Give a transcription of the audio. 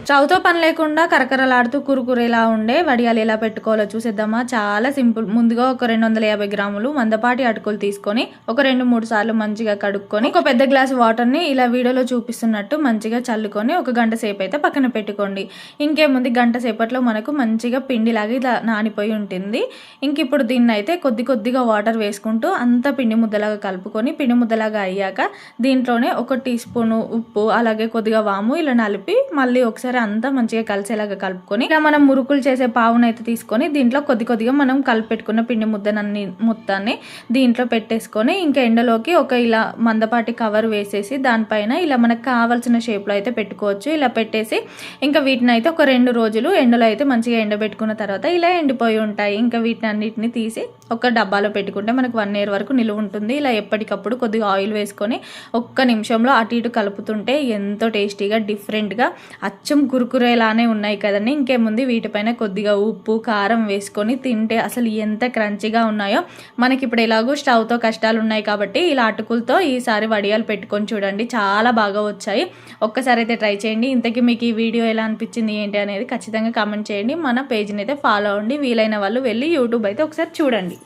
స్టవ్తో పని లేకుండా కరకరలాడుతూ కురుకురేలా ఉండే వడియాలు ఎలా పెట్టుకోవాలో చూసేద్దామా. చాలా సింపుల్. ముందుగా ఒక 250 గ్రాములు మందపాటి అటుకులు తీసుకొని ఒక 2-3 సార్లు మంచిగా కడుక్కొని ఒక పెద్ద గ్లాసు వాటర్ని ఇలా వీడియోలో చూపిస్తున్నట్టు మంచిగా చల్లుకొని ఒక గంట సేపు అయితే పక్కన పెట్టుకోండి. ఇంకేముంది, గంట సేపట్లో మనకు మంచిగా పిండిలాగా ఇలా నానిపోయి ఉంటుంది. ఇంక ఇప్పుడు దీన్ని అయితే కొద్దిగా వాటర్ వేసుకుంటూ అంతా పిండి ముద్దలాగా కలుపుకొని పిండి ముద్దలాగా అయ్యాక దీంట్లోనే 1 టీ స్పూను ఉప్పు అలాగే కొద్దిగా వాము ఇలా నలిపి మళ్ళీ ఒకసారి అంతా మంచిగా కలిసేలాగా కలుపుకొని ఇలా మనం మురుకులు చేసే పావునైతే తీసుకొని దీంట్లో కొద్దిగా మనం కలిపెట్టుకున్న పిండి ముద్దనన్ని మొత్తాన్ని దీంట్లో పెట్టేసుకొని ఇంకా ఎండలోకి ఒక ఇలా మందపాటి కవర్ వేసేసి దానిపైన ఇలా మనకు కావాల్సిన షేప్లో అయితే పెట్టుకోవచ్చు. ఇలా పెట్టేసి ఇంకా వీటిని అయితే ఒక 2 రోజులు ఎండలో అయితే మంచిగా ఎండబెట్టుకున్న తర్వాత ఇలా ఎండిపోయి ఉంటాయి. ఇంకా వీటిని అన్నిటిని తీసి ఒక డబ్బాలో పెట్టుకుంటే మనకు 1 year వరకు నిలువ ఉంటుంది. ఇలా ఎప్పటికప్పుడు కొద్దిగా ఆయిల్ వేసుకొని ఒక్క నిమిషంలో అటు ఇటు కలుపుతుంటే ఎంతో టేస్టీగా డిఫరెంట్గా అచ్చం కురుకురేలానే ఉన్నాయి కదండి. ఇంకేముంది, వీటిపైన కొద్దిగా ఉప్పు కారం వేసుకొని తింటే అసలు ఎంత క్రంచీగా ఉన్నాయో. మనకి ఇప్పుడు ఎలాగో స్టవ్తో కష్టాలు ఉన్నాయి కాబట్టి ఇలా అటుకులతో ఈసారి వడియాలు పెట్టుకొని చూడండి, చాలా బాగా వచ్చాయి. ఒక్కసారి అయితే ట్రై చేయండి. ఇంతకీ మీకు ఈ వీడియో ఎలా అనిపించింది ఏంటి అనేది ఖచ్చితంగా కామెంట్ చేయండి. మన పేజ్ని అయితే ఫాలో అవ్వండి. వీలైన వాళ్ళు వెళ్ళి యూట్యూబ్ అయితే ఒకసారి చూడండి.